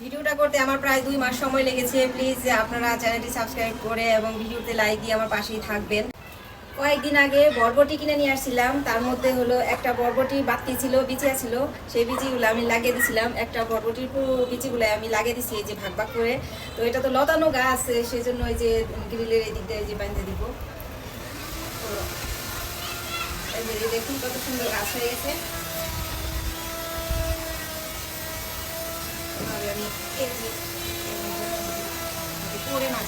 ভিডিওটা করতে আমার প্রায় 2 মাস সময় লেগেছে। প্লিজ আপনারা চ্যানেলটি সাবস্ক্রাইব করে এবং ভিডিওতে লাইক দিয়ে আমার পাশেই থাকবেন। কয়েকদিন আগে বরবটি কিনে নিয়ে আসছিলাম, তার মধ্যে হলো একটা বরবটি বাতি ছিল, বিচিয়া ছিল, সেই বিচিগুলো আমি লাগিয়ে দিয়েছিলাম। একটা বরবটির পুরো বিচিগুলো আমি লাগিয়ে দিছি এই যে ভাগ ভাগ করে। তো এটা তো লতানো গাছ, সেই জন্য এই যে গ্রিলের এই দিকটা এই যে বাঁধতে দিব। তো এই যে দেখুন কত সুন্দর গাছ হয়ে গেছে। আমি এই যে পরে না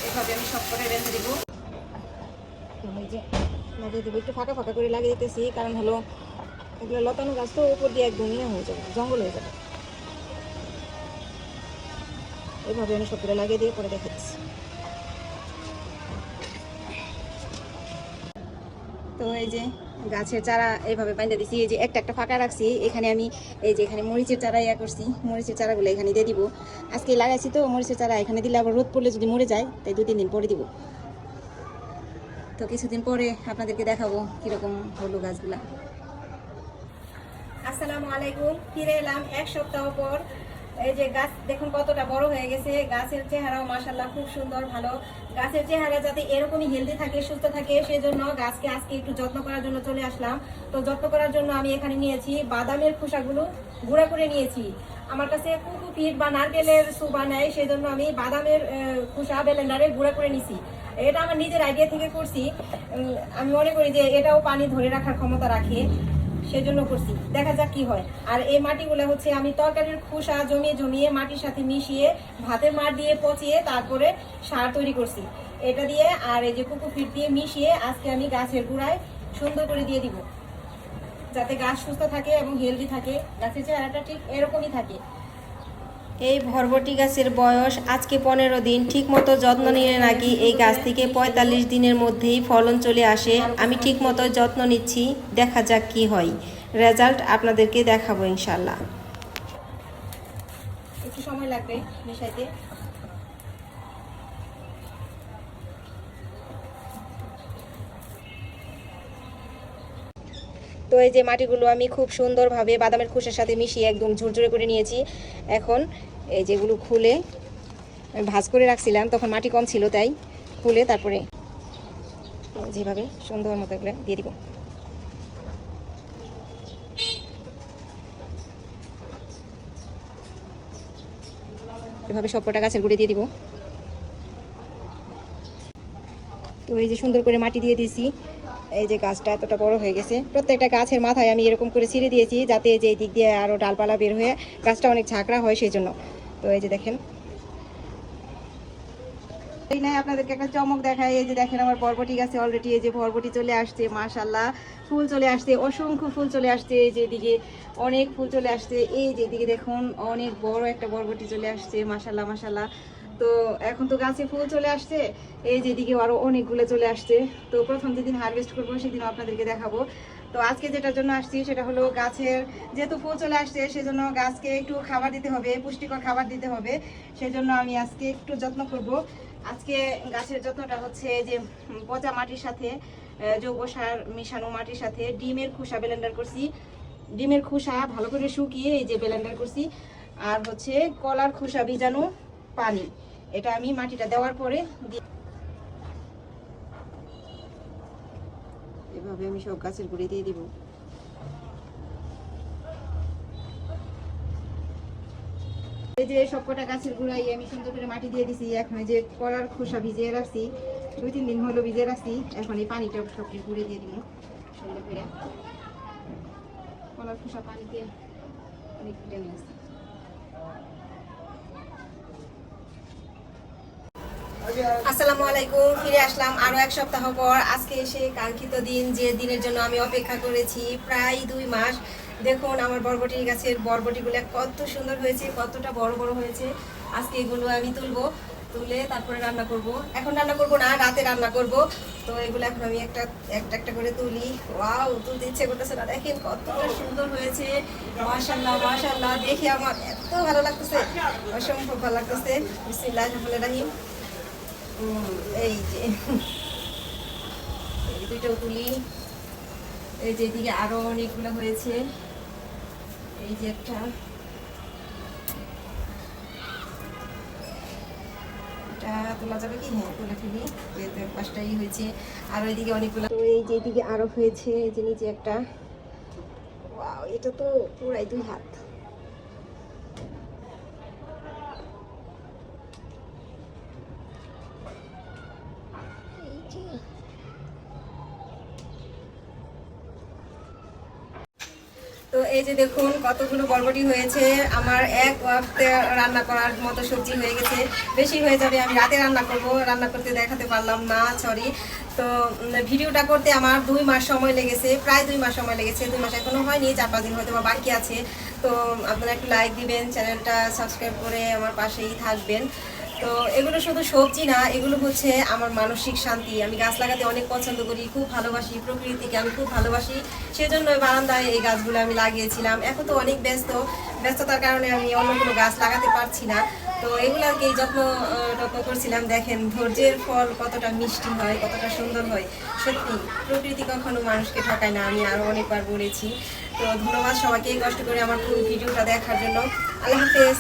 এভাবে আমি সব করে রেখে দিব। এই যে লাগিয়ে দেবো, একটু ফাঁকা ফাঁকা করে লাগিয়ে দিতেছি, কারণ হলো এগুলো লতানো গাছ তো উপর দিয়ে একদম ইয়ে হয়ে যাবে, জঙ্গল হয়ে যাবে। এইভাবে আমি সবগুলো লাগিয়ে দিয়ে পরে দেখাচ্ছি। তো এই যে গাছের চারা এইভাবে বাঁধে দিছি, এই যে একটা একটা ফাঁকা রাখছি, এখানে আমি এই যে এখানে মরিচের চারা ইয়া করছি, মরিচের চারাগুলো এখানে দিয়ে দিব। আজকে লাগাইছি তো মরিচের চারা, এখানে দিলে আবার রোদ পড়লে যদি মরে যায় তাই 2-3 দিন পরে দিব। তো কিছুদিন পরে আপনাদেরকে দেখাবো কিরকম হলো গাছগুলা। আসসালামু আলাইকুম, ফিরে এলাম 1 সপ্তাহ পর। এই যে গাছ দেখুন কতটা বড় হয়ে গেছে, গাছের চেহারাও মাশাআল্লাহ খুব সুন্দর, ভালো। গাছের চেহারা যাতে এরকমই হেলদি থাকে, সুস্থ থাকে, সেজন্য গাছকে আজকে একটু যত্ন করার জন্য চলে আসলাম। তো যত্ন করার জন্য আমি এখানে নিয়েছি বাদামের খোসাগুলো গুঁড়া করে নিয়েছি। আমার কাছে কোকোপিট বা নারকেলের সুবা নেয়, সেজন্য আমি বাদামের খোসা ব্লেন্ডারে গুঁড়া করে নিছি। এটা আমার নিজের আইডিয়া থেকে করছি। আমি মনে করি যে এটাও পানি ধরে রাখার ক্ষমতা রাখে, সেজন্য করছি, দেখা যাক কি হয়। আর এই মাটিগুলো হচ্ছে আমি তরকারির খোসা জমিয়ে জমিয়ে মাটির সাথে মিশিয়ে ভাতের মাঠ দিয়ে পচিয়ে তারপরে সার তৈরি করছি এটা দিয়ে। আর এই যে কোকোপিট দিয়ে মিশিয়ে আজকে আমি গাছের গোড়ায় সুন্দর করে দিয়ে দিব, যাতে গাছ সুস্থ থাকে এবং হেলদি থাকে, গাছের চেহারাটা ঠিক এরকমই থাকে। এই বরবটি গাছের বয়স আজকে 15 দিন। ঠিক মতো যত্ন নিলে নাকি এই গাছ থেকে 45 দিনের মধ্যেই ফলন চলে আসে। আমি ঠিক মতো যত্ন নিচ্ছি, দেখা যাক কি হয়, রেজাল্ট আপনাদেরকে দেখাবো ইনশাল্লাহ। একটু সময় লাগবে মিশাইতে। তো এই যে মাটিগুলো আমি খুব সুন্দরভাবে বাদামের খোসার সাথে মিশিয়ে একদম ঝুরঝুরে করে নিয়েছি। এখন এই যেগুলো খুলে আমি ভাঁজ করে রাখছিলাম, তখন মাটি কম ছিল তাই খুলে তারপরে যেভাবে সুন্দর মতো এগুলো দিয়ে দিব। এভাবে সবকটা গাছের গুঁড়ে দিয়ে দিব। তো এই যে সুন্দর করে মাটি দিয়ে দিয়েছি। এই যে গাছটা এতটা বড় হয়ে গেছে, প্রত্যেকটা গাছের মাথায় আমি এরকম করে ছিঁড়ে দিয়েছি, যাতে যে এই দিক দিয়ে আরও ডালপালা বের হয়ে গাছটা অনেক ঝাঁকড়া হয় সেই জন্য। তো এই যে দেখেন, এই নাই আপনাদেরকে একটা চমক দেখায়। এই যে দেখেন আমার বরবটি গাছে অলরেডি এই যে বরবটি চলে আসছে, মাশাআল্লাহ ফুল চলে আসছে, অসংখ্য ফুল চলে আসছে। এই যে এদিকে অনেক ফুল চলে আসছে, এই যে এদিকে দেখুন অনেক বড় একটা বরবটি চলে আসছে, মাশাআল্লাহ মাশাআল্লাহ। তো এখন তো গাছে ফুল চলে আসছে, এই যে এদিকে আরো অনেকগুলো চলে আসছে। তো প্রথম যেদিন হারভেস্ট করবো সেদিন আপনাদেরকে দেখাবো। তো আজকে যেটার জন্য আসছি সেটা হলো গাছের যেহেতু ফুল চলে আসছে, সেজন্য গাছকে একটু খাবার দিতে হবে, পুষ্টিকর খাবার দিতে হবে। সেজন্য আমি আজকে একটু যত্ন করব। আজকে গাছের যত্নটা হচ্ছে যে পচা মাটির সাথে জৈব সার মিশানো মাটির সাথে ডিমের খোসা ব্লেন্ডার করছি, ডিমের খোসা ভালো করে শুকিয়ে এই যে ব্লেন্ডার করছি। আর হচ্ছে কলার খোসা ভিজানো পানি, এটা আমি মাটিটা দেওয়ার পরে এভাবে আমি সব গাছের গুঁড়ে দিয়ে দিব। এই যে সবকটা গাছের গুঁড়াই আমি সুন্দর করে মাটি দিয়ে দিছি। এখন এই যে কলার খোসা ভিজিয়ে রাখছি, 2-3 দিন হলো ভিজিয়ে রাখছি। এখন এই পানিটা সব গুঁড়ে দিয়ে দিব সুন্দর করে। কলার খোসা পানিতে অনেক ভিটামিন আছে। আসসালামু আলাইকুম, ফিরে আসলাম আরো 1 সপ্তাহ পর। আজকে এসে কাঙ্ক্ষিত দিন, যে দিনের জন্য আমি অপেক্ষা করেছি প্রায় 2 মাস। দেখুন আমার বরবটি গাছের বরবটিগুলো কত সুন্দর হয়েছে, কতটা বড় বড় হয়েছে। আজকে এগুলো আমি তুলবো, তুলে তারপরে রান্না করব। এখন রান্না করব না, রাতে রান্না করব। তো এগুলো এখন আমি একটা একটা একটা করে তুলি। ওয়াও, তুলতে ইচ্ছে করতেছে না, দেখেন কতটা সুন্দর হয়েছে, মাশাআল্লাহ মাশাআল্লাহ। দেখে আমার এত ভালো লাগতেছে, অসম্ভব ভালো লাগতেছে। বিসমিল্লাহির রহমানির রহিম। এই যে এই দুইটাও তুলি। এই যে এদিকে আরো অনেকগুলো হয়েছে। এই যে একটা, এটা তোলা যাবে কি? হ্যাঁ, তুলে ফেলি, যেহেতু পাঁচটাই হয়েছে। আর ওইদিকে অনেকগুলো, তো এই যে এদিকে আরো হয়েছে। এই যে নিচে একটা, ওয়াও, এটা তো পুরাই 2 হাত। এই যে তো এই যে দেখুন কতগুলো বরবটি হয়েছে। আমার এক ওয়াক্তে রান্না করার মতো সবজি হয়ে গেছে। বেশি হয়ে যাবে, আমি রাতে রান্না করব, রান্না করতে দেখাতে পারলাম না, সরি। তো ভিডিওটা করতে আমার 2 মাস সময় লেগেছে, প্রায় 2 মাস সময় লেগেছে। 2 মাস এখনো হয়নি, 4-5 দিন হয়তো বা বাকি আছে। তো আপনারা একটু লাইক দিবেন, চ্যানেলটা সাবস্ক্রাইব করে আমার পাশেই থাকবেন। তো এগুলো শুধু সবজি না, এগুলো হচ্ছে আমার মানসিক শান্তি। আমি গাছ লাগাতে অনেক পছন্দ করি, খুব ভালোবাসি, প্রকৃতিকে আমি খুব ভালোবাসি। সেজন্য বারান্দায় এই গাছগুলো আমি লাগিয়েছিলাম। এখন তো অনেক ব্যস্ততার কারণে আমি অন্য কোনো গাছ লাগাতে পারছি না। তো এগুলোকে যত্ন করছিলাম। দেখেন ধৈর্যের ফল কতটা মিষ্টি হয়, কতটা সুন্দর হয়। সত্যি প্রকৃতি কখনো মানুষকে ঠকায় না, আমি আরও অনেকবার বলেছি। তো ধন্যবাদ সবাইকে কষ্ট করে আমার পুরো ভিডিওটা দেখার জন্য। আল্লাহ হাফেজ।